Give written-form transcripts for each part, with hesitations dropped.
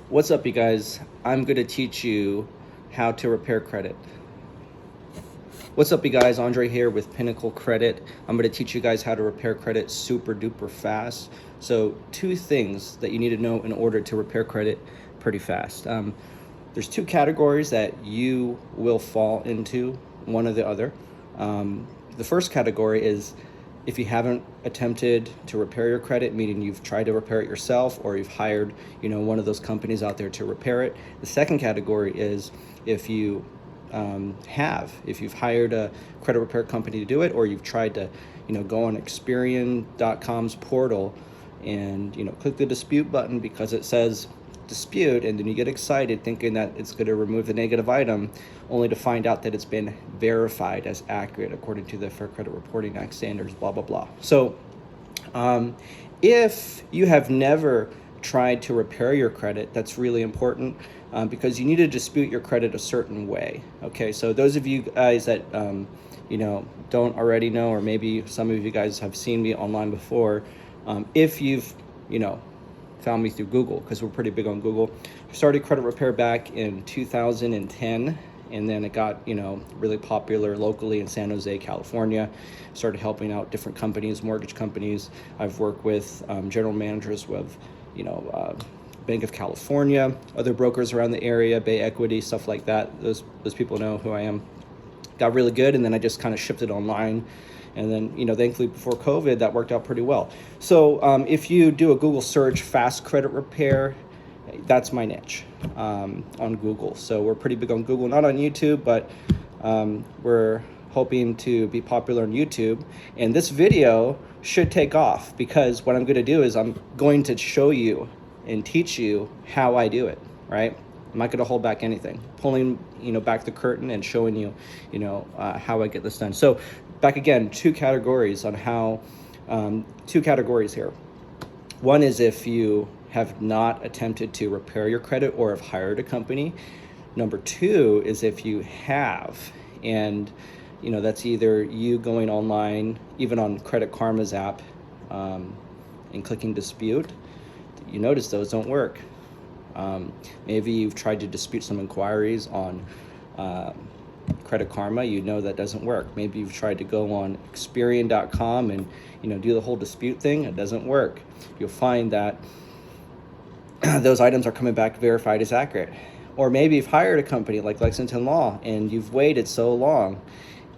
What's up, you guys? I'm going to teach you how to repair credit. What's up, you guys? Andre here with Pinnacle Credit. I'm going to teach you guys how to repair credit super duper fast. So 2 things that you need to know in order to repair credit pretty fast. There's 2 categories that you will fall into, one or the other. The first category is if you haven't attempted to repair your credit, meaning you've tried to repair it yourself or you've hired, one of those companies out there to repair it. The second category is if you if you've hired a credit repair company to do it, or you've tried to, go on Experian.com's portal and, click the dispute button because it says dispute, and then you get excited thinking that it's going to remove the negative item, only to find out that it's been verified as accurate according to the Fair Credit Reporting Act standards, blah, blah, blah. So if you have never tried to repair your credit, that's really important because you need to dispute your credit a certain way. Okay, so those of you guys that don't already know, or maybe some of you guys have seen me online before, if you've found me through Google, because we're pretty big on Google. I started credit repair back in 2010, and then it got really popular locally in San Jose, California. Started helping out different companies, mortgage companies. I've worked with general managers with Bank of California, other brokers around the area, Bay Equity, stuff like that. Those people know who I am. Got really good, and then I just kind of shifted online. And then, thankfully before COVID, that worked out pretty well. So if you do a Google search, fast credit repair, that's my niche on Google. So we're pretty big on Google, not on YouTube, but we're hoping to be popular on YouTube. And this video should take off because what I'm going to do is I'm going to show you and teach you how I do it, right? I'm not going to hold back anything, pulling back the curtain and showing you how I get this done. So back again, 2 categories on how 2 categories here. One is if you have not attempted to repair your credit or have hired a company. Number 2 is if you have, and that's either you going online, even on Credit Karma's app, and clicking dispute. You notice those don't work. Maybe you've tried to dispute some inquiries on Credit Karma, that doesn't work. Maybe you've tried to go on Experian.com and do the whole dispute thing. It doesn't work. You'll find that those items are coming back verified as accurate. Or maybe you've hired a company like Lexington Law and you've waited so long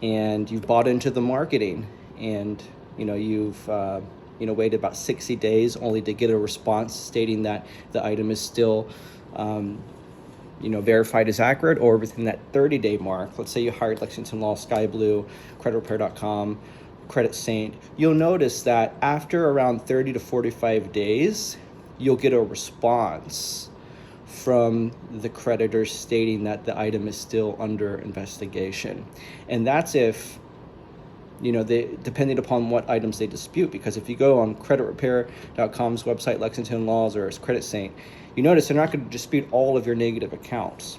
and you've bought into the marketing and you've waited about 60 days only to get a response stating that the item is still verified as accurate, or within that 30-day mark. Let's say you hired Lexington Law, Sky Blue, CreditRepair.com, Credit Saint. You'll notice that after around 30 to 45 days, you'll get a response from the creditor stating that the item is still under investigation. And that's if depending upon what items they dispute, because if you go on CreditRepair.com's website, Lexington Laws, or Credit Saint, you notice they're not going to dispute all of your negative accounts.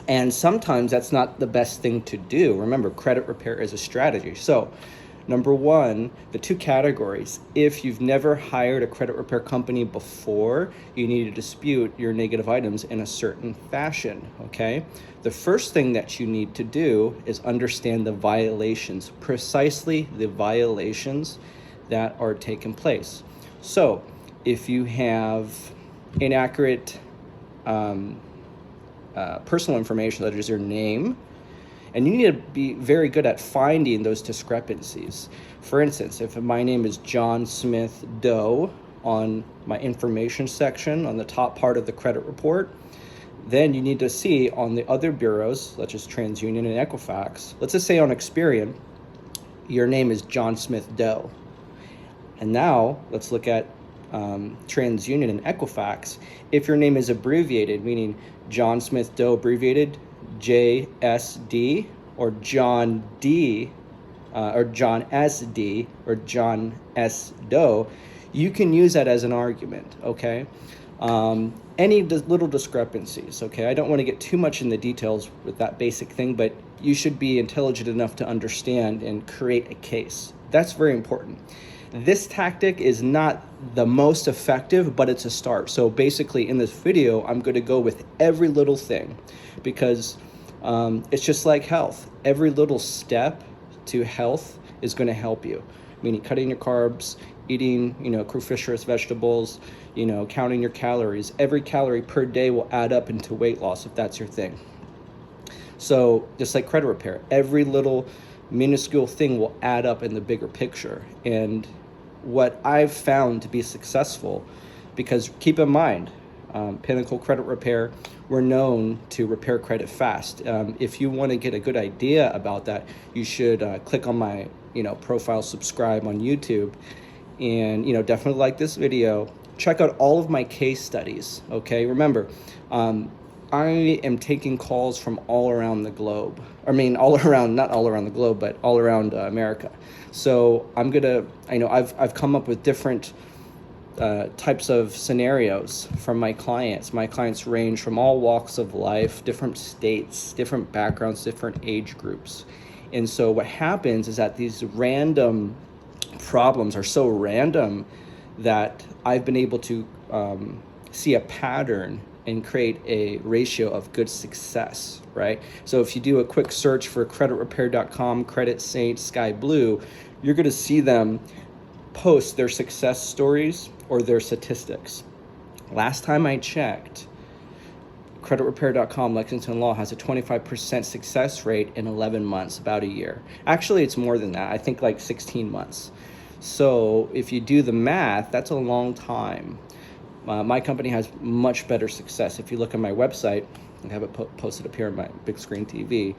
And sometimes that's not the best thing to do. Remember, credit repair is a strategy. So, number 1, the 2 categories. If you've never hired a credit repair company before, you need to dispute your negative items in a certain fashion, okay? The first thing that you need to do is understand the violations, precisely the violations that are taking place. So, if you have inaccurate personal information, that is your name, and you need to be very good at finding those discrepancies. For instance, if my name is John Smith Doe on my information section on the top part of the credit report, then you need to see on the other bureaus, such as TransUnion and Equifax, let's just say on Experian, your name is John Smith Doe. And now let's look at TransUnion and Equifax. If your name is abbreviated, meaning John Smith Doe abbreviated, JSD, or John D, or John SD, or John S. Doe, you can use that as an argument, okay? Any little discrepancies, okay? I don't want to get too much in the details with that basic thing, but you should be intelligent enough to understand and create a case. That's very important. This tactic is not the most effective, but it's a start. So basically in this video, I'm going to go with every little thing, because it's just like health. Every little step to health is going to help you, meaning cutting your carbs, eating, cruciferous vegetables, counting your calories. Every calorie per day will add up into weight loss if that's your thing. So just like credit repair, every little minuscule thing will add up in the bigger picture. And what I've found to be successful, because keep in mind, Pinnacle Credit Repair, we're known to repair credit fast. If you want to get a good idea about that, you should click on my profile, subscribe on YouTube, and definitely like this video. Check out all of my case studies. Okay, remember, I am taking calls from all around the globe. I mean, all around, not all around the globe, but all around America. So I've come up with different types of scenarios from my clients. My clients range from all walks of life, different states, different backgrounds, different age groups. And so what happens is that these random problems are so random that I've been able to see a pattern and create a ratio of good success, right? So if you do a quick search for creditrepair.com, Credit Saint, Sky Blue, you're going to see them post their success stories or their statistics. Last time I checked, creditrepair.com, Lexington Law, has a 25% success rate in 11 months, about a year. Actually, it's more than that. I think like 16 months. So if you do the math, that's a long time. My company has much better success. If you look at my website, I have it posted up here on my big screen TV.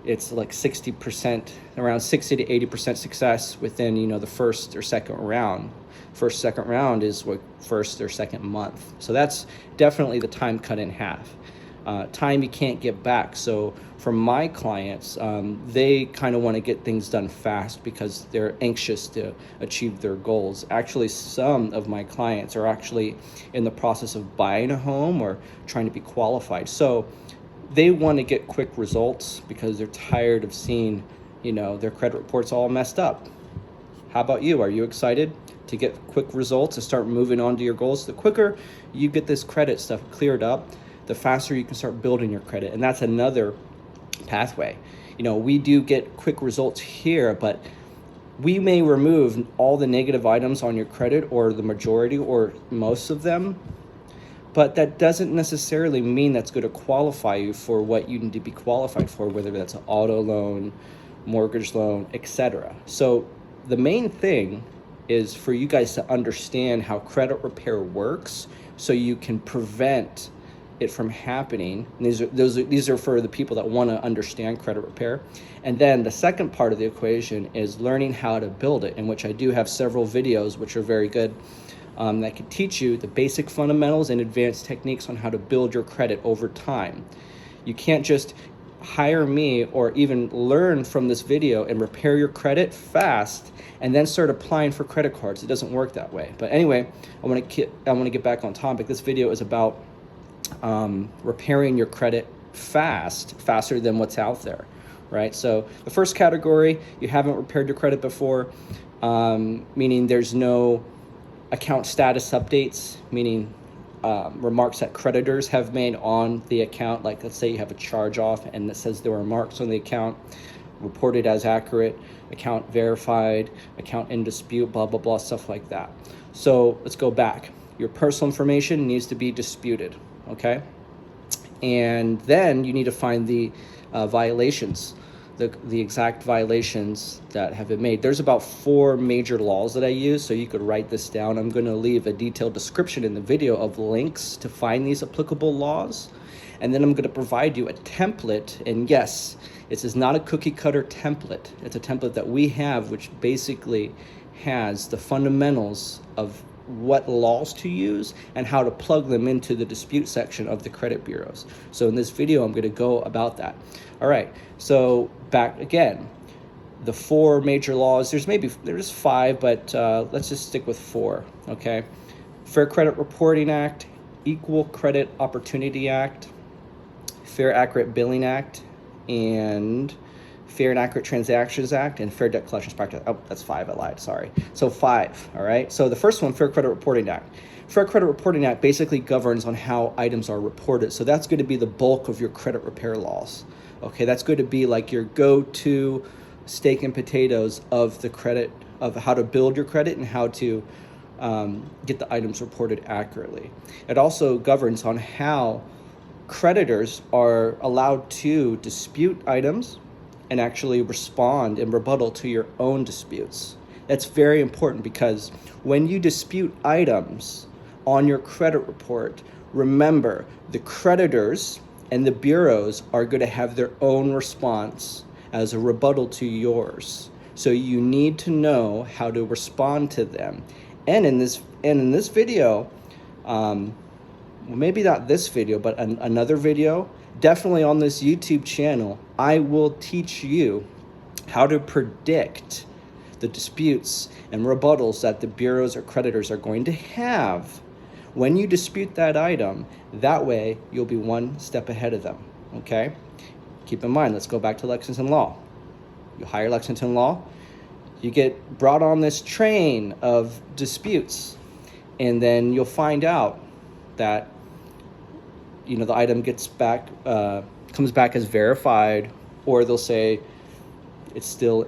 It's like 60%, around 60 to 80% success within, the first or second round. Second round is what first or second month. So that's definitely the time cut in half. Time you can't get back. So for my clients, they kind of want to get things done fast because they're anxious to achieve their goals. Actually, some of my clients are actually in the process of buying a home or trying to be qualified. So they want to get quick results because they're tired of seeing, their credit reports all messed up. How about you? Are you excited to get quick results and start moving on to your goals? The quicker you get this credit stuff cleared up, the faster you can start building your credit. And that's another pathway. We do get quick results here, but we may remove all the negative items on your credit, or the majority or most of them, but that doesn't necessarily mean that's going to qualify you for what you need to be qualified for, whether that's an auto loan, mortgage loan, etc. So the main thing is for you guys to understand how credit repair works so you can prevent it from happening. And these are for the people that want to understand credit repair. And then the second part of the equation is learning how to build it, in which I do have several videos which are very good, that can teach you the basic fundamentals and advanced techniques on how to build your credit over time. You can't just hire me or even learn from this video and repair your credit fast and then start applying for credit cards. It doesn't work that way. But anyway, I want to get back on topic. This video is about repairing your credit faster than what's out there, right? So the first category, you haven't repaired your credit before, meaning there's no account status updates, meaning remarks that creditors have made on the account. Like, let's say you have a charge off and it says there were remarks on the account, reported as accurate, account verified, account in dispute, blah, blah, blah, stuff like that. So let's go back. Your personal information needs to be disputed, okay? And then you need to find the violations, the exact violations that have been made. There's about 4 major laws that I use, so you could write this down. I'm going to leave a detailed description in the video of links to find these applicable laws. And then I'm going to provide you a template. And yes, this is not a cookie cutter template. It's a template that we have, which basically has the fundamentals of what laws to use and how to plug them into the dispute section of the credit bureaus. So in this video, I'm going to go about that. All right, so back again, the 4 major laws. There's 5, but let's just stick with 4, okay? Fair Credit Reporting Act, Equal Credit Opportunity Act, Fair Accurate Billing Act, and Fair and Accurate Transactions Act, and Fair Debt Collections Practice. Oh, that's 5, I lied, sorry. So 5, all right? So the first one, Fair Credit Reporting Act. Fair Credit Reporting Act basically governs on how items are reported. So that's going to be the bulk of your credit repair laws. Okay, that's going to be like your go-to steak and potatoes of the credit, of how to build your credit and how to get the items reported accurately. It also governs on how creditors are allowed to dispute items and actually respond and rebuttal to your own disputes. That's very important because when you dispute items on your credit report, remember the creditors and the bureaus are going to have their own response as a rebuttal to yours. So you need to know how to respond to them. And in this video, maybe not this video, but another video, definitely on this YouTube channel, I will teach you how to predict the disputes and rebuttals that the bureaus or creditors are going to have when you dispute that item. That way, you'll be one step ahead of them, okay? Keep in mind, let's go back to Lexington Law. You hire Lexington Law, you get brought on this train of disputes, and then you'll find out that the item comes back as verified, or they'll say it's still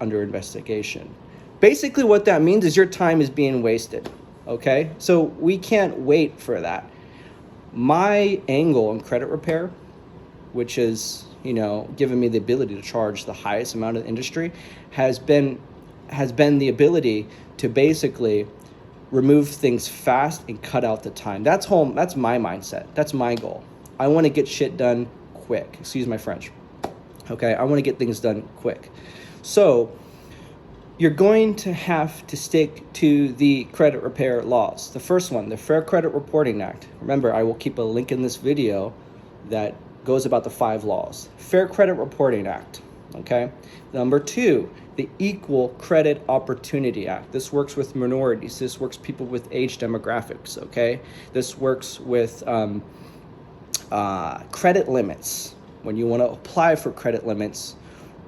under investigation. Basically what that means is your time is being wasted, okay? So we can't wait for that. My angle on credit repair, which is, given me the ability to charge the highest amount of the industry, has been the ability to basically remove things fast and cut out the time. That's my mindset. That's my goal. I want to get shit done quick. Excuse my French. Okay, I want to get things done quick. So you're going to have to stick to the credit repair laws. The first one, the Fair Credit Reporting Act. Remember, I will keep a link in this video that goes about the 5 laws. Fair Credit Reporting Act, okay? Number 2, the Equal Credit Opportunity Act. This works with minorities. This works people with age demographics, okay? This works with credit limits. When you want to apply for credit limits,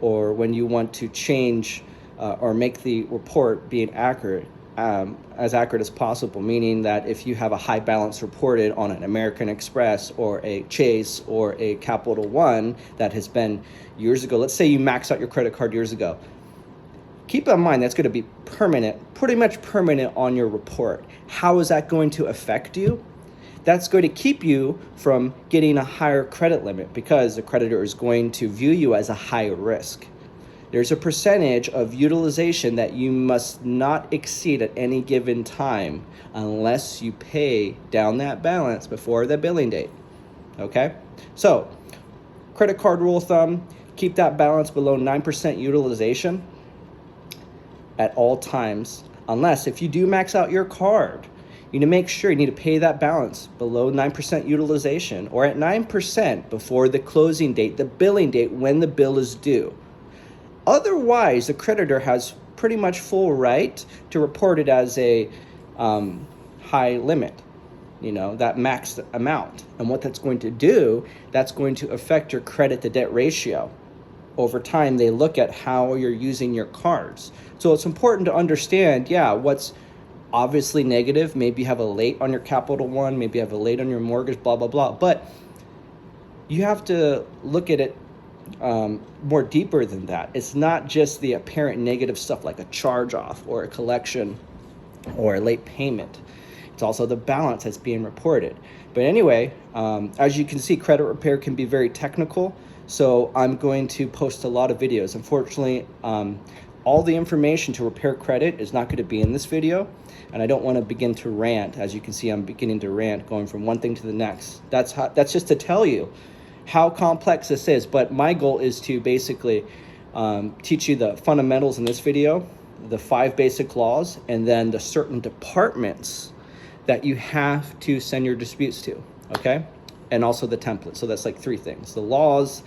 or when you want to change or make the report being accurate, as accurate as possible, meaning that if you have a high balance reported on an American Express or a Chase or a Capital One that has been years ago, let's say you max out your credit card years ago, keep in mind that's going to be pretty much permanent on your report. How is that going to affect you? That's going to keep you from getting a higher credit limit because the creditor is going to view you as a high risk. There's a percentage of utilization that you must not exceed at any given time unless you pay down that balance before the billing date, okay? So, credit card rule of thumb, keep that balance below 9% utilization at all times, unless if you do max out your card, you need to make sure you need to pay that balance below 9% utilization or at 9% before the closing date, the billing date, when the bill is due. Otherwise, the creditor has pretty much full right to report it as a high limit, that maxed amount. And what that's going to do, that's going to affect your credit to debt ratio. Over time, they look at how you're using your cards. So it's important to understand, what's obviously negative. Maybe you have a late on your Capital One, maybe you have a late on your mortgage, blah, blah, blah. But you have to look at it more deeper than that. It's not just the apparent negative stuff like a charge off or a collection or a late payment. It's also the balance that's being reported. But anyway, as you can see, credit repair can be very technical. So I'm going to post a lot of videos. Unfortunately, all the information to repair credit is not going to be in this video. And I don't want to begin to rant. As you can see, I'm beginning to rant, going from one thing to the next. That's just to tell you how complex this is. But my goal is to basically teach you the fundamentals in this video, the 5 basic laws, and then the certain departments that you have to send your disputes to, okay? And also the template. So that's like 3 things. The laws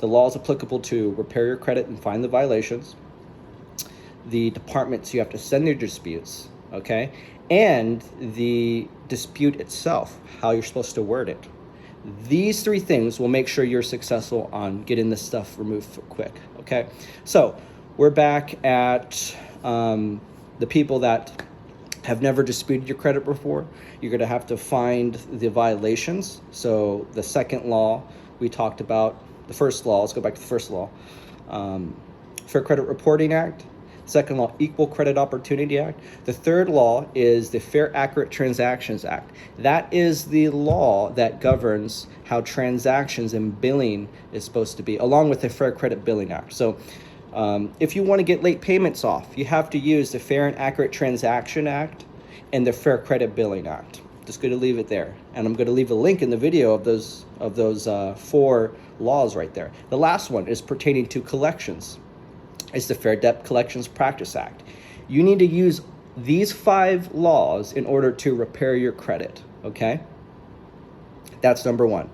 applicable to repair your credit and find the violations, the departments you have to send your disputes, okay? And the dispute itself, how you're supposed to word it. These three things will make sure you're successful on getting this stuff removed quick, okay? So we're back at the people that have never disputed your credit before. You're going to have to find the violations. So the second law we talked about, the first law, let's go back to the first law, Fair Credit Reporting Act. Second law, Equal Credit Opportunity Act. The third law is the Fair Accurate Transactions Act. That is the law that governs how transactions and billing is supposed to be, along with the Fair Credit Billing Act. So if you want to get late payments off, you have to use the Fair and Accurate Transaction Act and the Fair Credit Billing Act. Just going to leave it there. And I'm going to leave a link in the video of those four laws right there. The last one is pertaining to collections. It's the Fair Debt Collections Practice Act. You need to use these 5 laws in order to repair your credit, okay? That's number 1.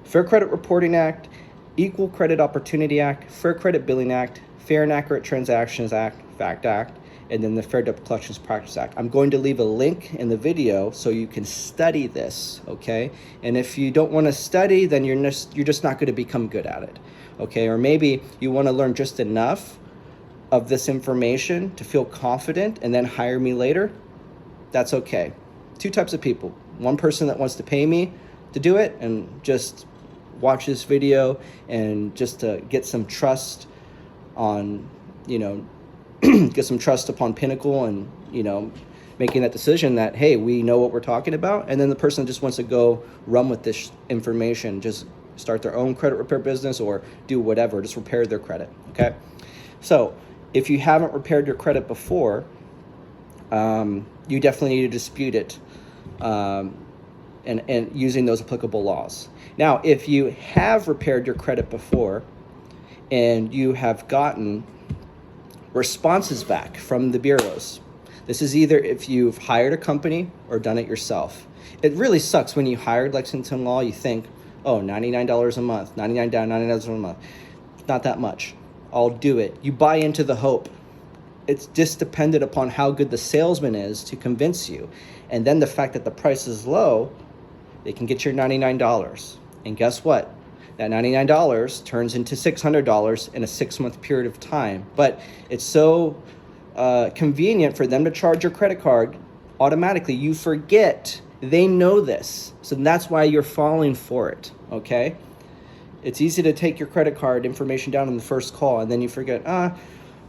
Fair Credit Reporting Act, Equal Credit Opportunity Act, Fair Credit Billing Act, Fair and Accurate Transactions Act, FACT Act, and then the Fair Debt Collections Practice Act. I'm going to leave a link in the video so you can study this, okay? And if you don't want to study, then you're just not going to become good at it, okay? Or maybe you want to learn just enough of this information to feel confident and then hire me later. That's okay. 2 types of people. One person that wants to pay me to do it and just watch this video and just to get some trust on, get some trust upon Pinnacle and, making that decision that, hey, we know what we're talking about. And then the person just wants to go run with this information, just start their own credit repair business or do whatever, just repair their credit, okay? So if you haven't repaired your credit before, you definitely need to dispute it and using those applicable laws. Now, if you have repaired your credit before and you have gotten responses back from the bureaus, this is either if you've hired a company or done it yourself. It really sucks when you hired Lexington Law, you think, oh, $99 a month, $99 down, $99 a month. It's not that much. I'll do it. You buy into the hope. It's just dependent upon how good the salesman is to convince you. And then the fact that the price is low, they can get your $99. And guess what? That $99 turns into $600 in a 6-month period of time. But it's so convenient for them to charge your credit card automatically. You forget. They know this. So that's why you're falling for it, okay? It's easy to take your credit card information down in the first call, and then you forget,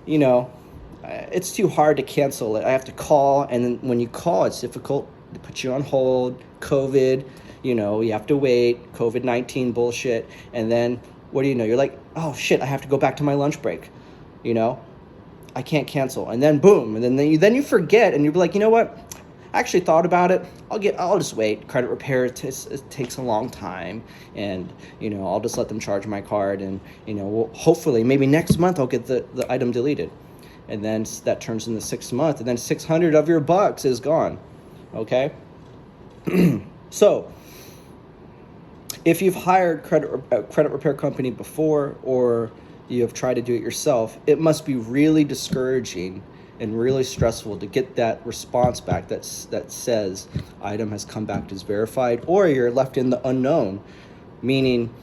it's too hard to cancel it. I have to call, and then when you call, it's difficult. They put you on hold, COVID, you have to wait, COVID-19 bullshit, and then what do you know? You're like, oh shit, I have to go back to my lunch break, I can't cancel, and then boom, and then you forget, and you're like, you know what? I actually thought about it. I'll just wait. Credit repair it takes a long time, and I'll just let them charge my card, and hopefully maybe next month I'll get the item deleted, and then that turns into 6 months, and then 600 of your bucks is gone. Okay. So if you've hired credit repair company before, or you have tried to do it yourself, it must be really discouraging and really stressful to get that response back that says item has come back as verified, or you're left in the unknown, meaning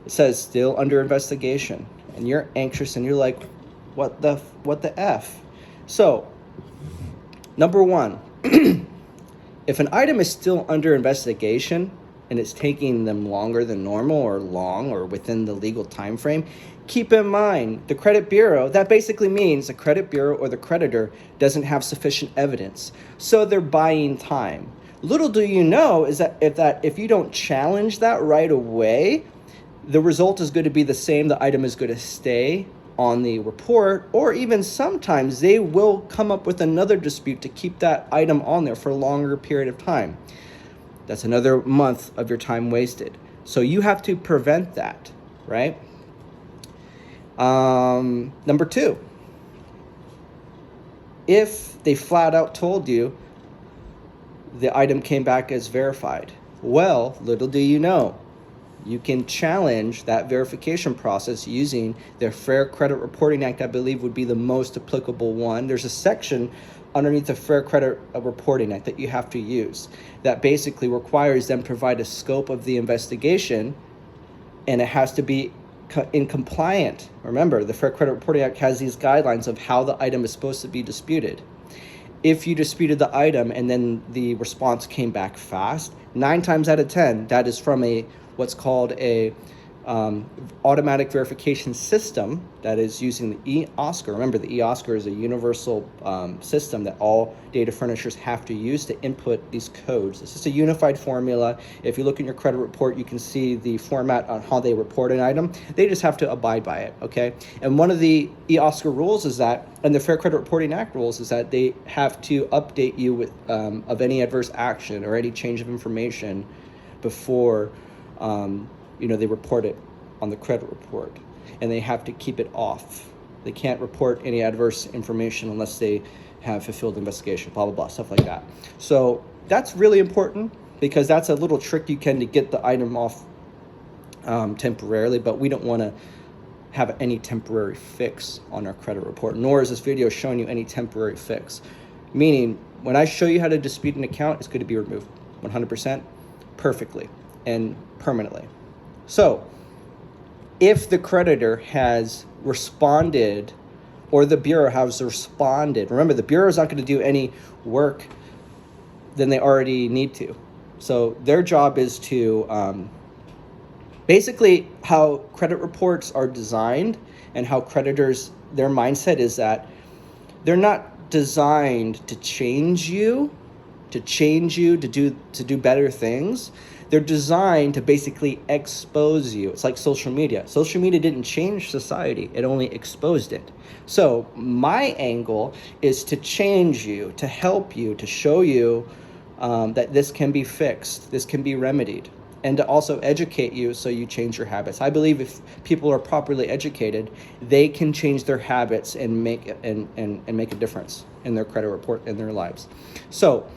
it says still under investigation, and you're anxious and you're like, what the F? So, number 1, if an item is still under investigation and it's taking them longer than normal or long or within the legal time frame, keep in mind the credit bureau, that basically means the credit bureau or the creditor doesn't have sufficient evidence. So they're buying time. Little do you know is that if you don't challenge that right away, the result is going to be the same. The item is going to stay on the report, or even sometimes they will come up with another dispute to keep that item on there for a longer period of time. That's another month of your time wasted. So you have to prevent that, right? Number 2, if they flat out told you the item came back as verified, well, little do you know, You can challenge that verification process using the Fair Credit Reporting Act. I believe would be the most applicable one. There's a section underneath the Fair Credit Reporting Act that you have to use that basically requires them to provide a scope of the investigation, and it has to be in compliant. Remember, the Fair Credit Reporting Act has these guidelines of how the item is supposed to be disputed. If you disputed the item and then the response came back fast, 9 times out of 10, that is from what's called a automatic verification system that is using the e-Oscar. Remember, the e-Oscar is a universal system that all data furnishers have to use to input these codes. It's just a unified formula. If you look in your credit report, you can see the format on how they report an item. They just have to abide by it, okay? And one of the e-Oscar rules is that, and the Fair Credit Reporting Act rules, is that they have to update you with of any adverse action or any change of information before they report it on the credit report, and they have to keep it off. They can't report any adverse information unless they have fulfilled investigation, blah, blah, blah, stuff like that. So that's really important because that's a little trick you can to get the item off temporarily, but we don't want to have any temporary fix on our credit report, nor is this video showing you any temporary fix. Meaning, when I show you how to dispute an account, it's going to be removed 100% perfectly and permanently. So, if the creditor has responded or the bureau has responded, remember the bureau is not going to do any work than they already need to. So their job is to basically how credit reports are designed and how creditors, their mindset is that they're not designed to change you, to do better things. They're designed to basically expose you. It's like social media. Social media didn't change society. It only exposed it. So my angle is to change you, to help you, to show you that this can be fixed, this can be remedied, and to also educate you so you change your habits. I believe if people are properly educated, they can change their habits and make a difference in their credit report in their lives. So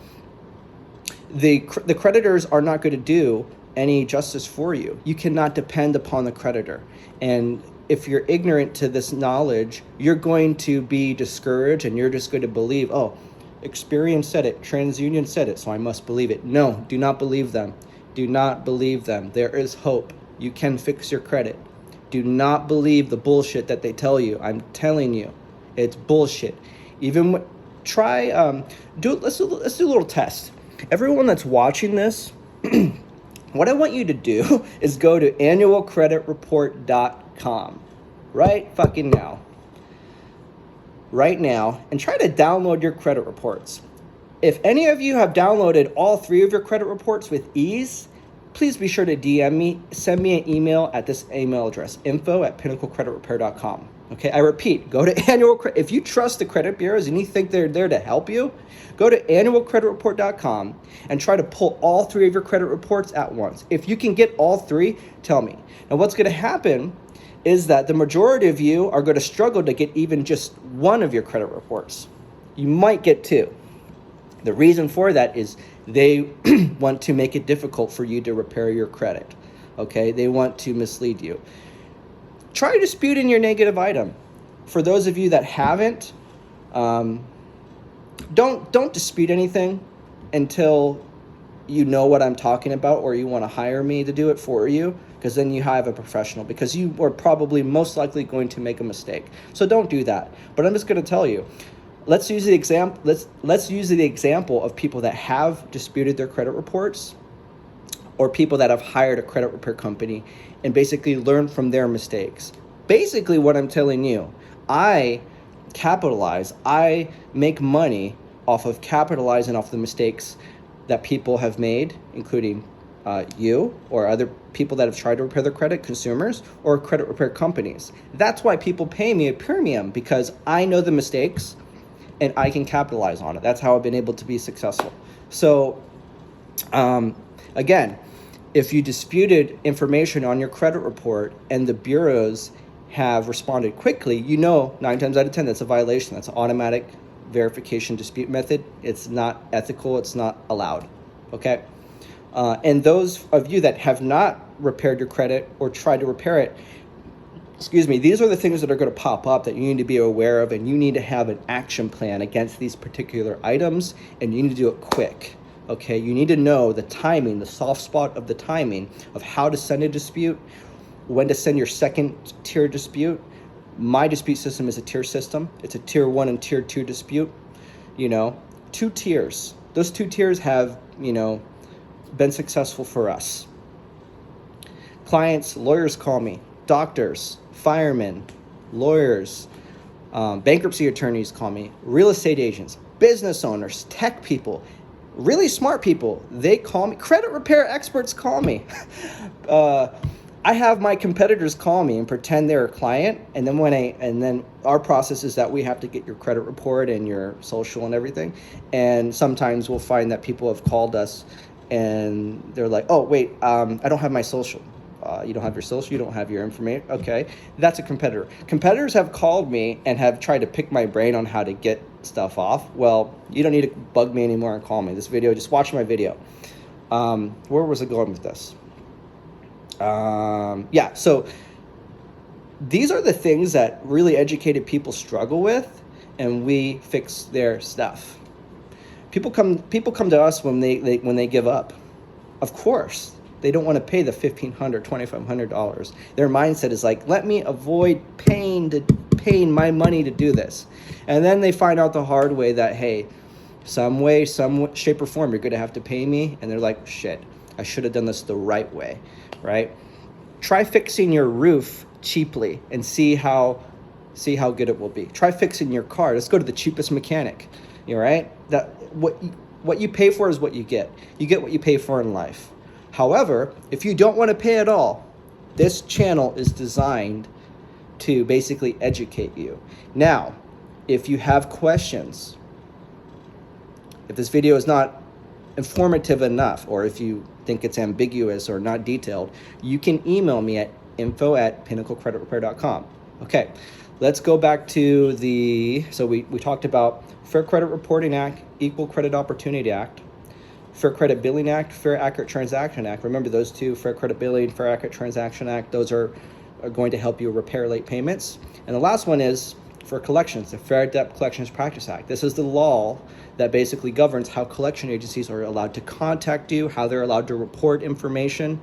the creditors are not going to do any justice for you. You cannot depend upon the creditor. And if you're ignorant to this knowledge, you're going to be discouraged and you're just going to believe, oh, Experian said it, TransUnion said it, so I must believe it. No, do not believe them. Do not believe them. There is hope. You can fix your credit. Do not believe the bullshit that they tell you. I'm telling you, it's bullshit. Let's do a little test. Everyone that's watching this, what I want you to do is go to annualcreditreport.com right now, and try to download your credit reports. If any of you have downloaded all 3 of your credit reports with ease, please be sure to DM me, send me an email at this email address, info@pinnaclecreditrepair.com. Okay, I repeat, go to if you trust the credit bureaus and you think they're there to help you, go to annualcreditreport.com and try to pull all 3 of your credit reports at once. If you can get all 3, tell me. Now what's going to happen is that the majority of you are going to struggle to get even just 1 of your credit reports. You might get 2. The reason for that is they want to make it difficult for you to repair your credit. Okay, they want to mislead you. Try disputing your negative item. For those of you that haven't, don't dispute anything until you know what I'm talking about or you want to hire me to do it for you, because then you have a professional, because you are probably most likely going to make a mistake. So don't do that. But I'm just going to tell you, let's use the example of people that have disputed their credit reports or people that have hired a credit repair company and basically learn from their mistakes. Basically what I'm telling you, I make money off of capitalizing off the mistakes that people have made, including you or other people that have tried to repair their credit, consumers or credit repair companies. That's why people pay me a premium, because I know the mistakes and I can capitalize on it. That's how I've been able to be successful. So again, if you disputed information on your credit report and the bureaus have responded quickly, 9 times out of 10, that's a violation. That's an automatic verification dispute method. It's not ethical. It's not allowed. Okay. And those of you that have not repaired your credit or tried to repair it, excuse me, these are the things that are going to pop up that you need to be aware of, and you need to have an action plan against these particular items, and you need to do it quick. Okay, you need to know the timing, the soft spot of the timing of how to send a dispute, when to send your second tier dispute. My dispute system is a tier system. It's a tier 1 and tier 2 dispute. 2 tiers. Those 2 tiers have, been successful for us. Clients, lawyers call me, doctors, firemen, lawyers, bankruptcy attorneys call me, real estate agents, business owners, tech people, really smart people, they call me. Credit repair experts call me. I have my competitors call me and pretend they're a client, and then our process is that we have to get your credit report and your social and everything. And sometimes we'll find that people have called us and they're like, "Oh, wait, I don't have my social." You don't have your social, you don't have your information. Okay, that's a competitor. Competitors have called me and have tried to pick my brain on how to get stuff off. Well, you don't need to bug me anymore and call me. This video, just watch my video. Where was it going with this? Yeah, so these are the things that really educated people struggle with, and we fix their stuff. People come to us when they give up. Of course. They don't want to pay the $1,500, $2,500. Their mindset is like, let me avoid paying my money to do this. And then they find out the hard way that, hey, some way, some shape or form, you're going to have to pay me. And they're like, shit, I should have done this the right way, right? Try fixing your roof cheaply and see how good it will be. Try fixing your car. Let's go to the cheapest mechanic, right? That what you pay for is what you get. You get what you pay for in life. However, if you don't want to pay at all, this channel is designed to basically educate you. Now, if you have questions, if this video is not informative enough, or if you think it's ambiguous or not detailed, you can email me at info@pinnaclecreditrepair.com. Okay, let's go back to so we talked about Fair Credit Reporting Act, Equal Credit Opportunity Act, Fair Credit Billing Act, Fair Accurate Transaction Act. Remember those two, Fair Credit Billing, Fair Accurate Transaction Act, those are going to help you repair late payments. And the last one is for collections, the Fair Debt Collections Practice Act. This is the law that basically governs how collection agencies are allowed to contact you, how they're allowed to report information,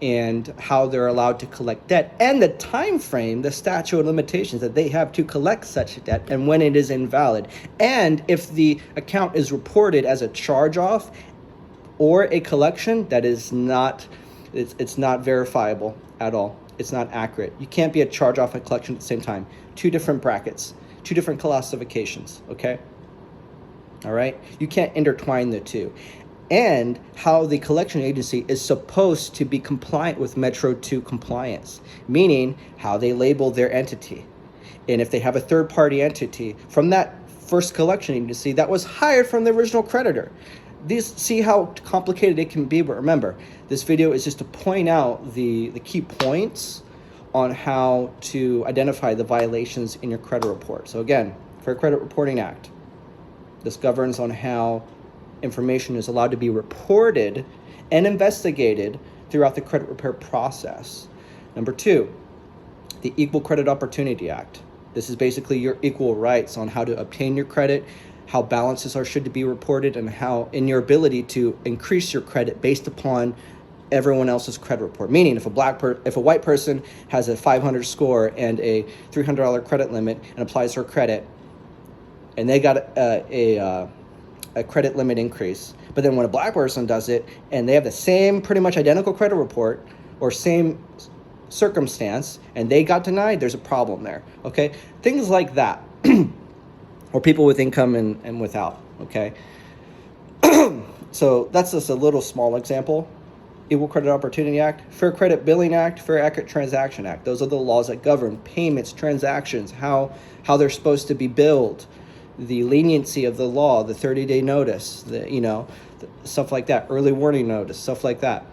and how they're allowed to collect debt, and the time frame, the statute of limitations that they have to collect such debt, and when it is invalid. And if the account is reported as a charge-off or a collection, that is not, it's not verifiable at all. It's not accurate. You can't be a charge-off and collection at the same time. 2 different brackets, 2 different classifications, okay? All right? You can't intertwine the two. And how the collection agency is supposed to be compliant with Metro 2 compliance, meaning how they label their entity. And if they have a third-party entity from that first collection agency that was hired from the original creditor. See how complicated it can be, but remember, this video is just to point out the key points on how to identify the violations in your credit report. So again, Fair Credit Reporting Act. This governs on how information is allowed to be reported and investigated throughout the credit repair process. Number 2, the Equal Credit Opportunity Act. This is basically your equal rights on how to obtain your credit, how balances should be reported, and how in your ability to increase your credit based upon everyone else's credit report. Meaning, if a white person has a 500 score and a $300 credit limit and applies for credit, and they got a credit limit increase, but then when a black person does it and they have the same pretty much identical credit report or same circumstance and they got denied, there's a problem there. Okay, things like that. Or people with income and without, okay? So that's just a little small example. Equal Credit Opportunity Act, Fair Credit Billing Act, Fair Accurate Transaction Act. Those are the laws that govern payments, transactions, how they're supposed to be billed, the leniency of the law, the 30-day notice, stuff like that, early warning notice, stuff like that,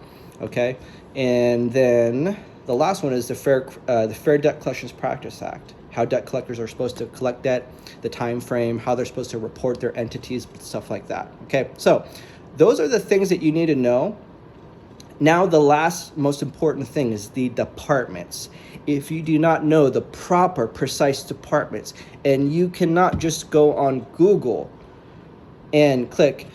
okay? And then the last one is the Fair Debt Collections Practice Act. How debt collectors are supposed to collect debt, the time frame, how they're supposed to report their entities, stuff like that. Okay, so those are the things that you need to know. Now, the last most important thing is the departments. If you do not know the proper, precise departments, and you cannot just go on Google and click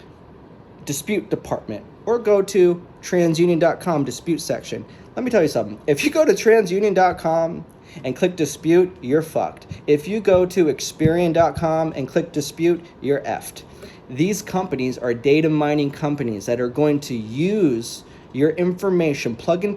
dispute department or go to transunion.com dispute section. Let me tell you something. If you go to transunion.com and click dispute, you're fucked. If you go to Experian.com and click dispute, you're effed. These companies are data mining companies that are going to use your information, plug into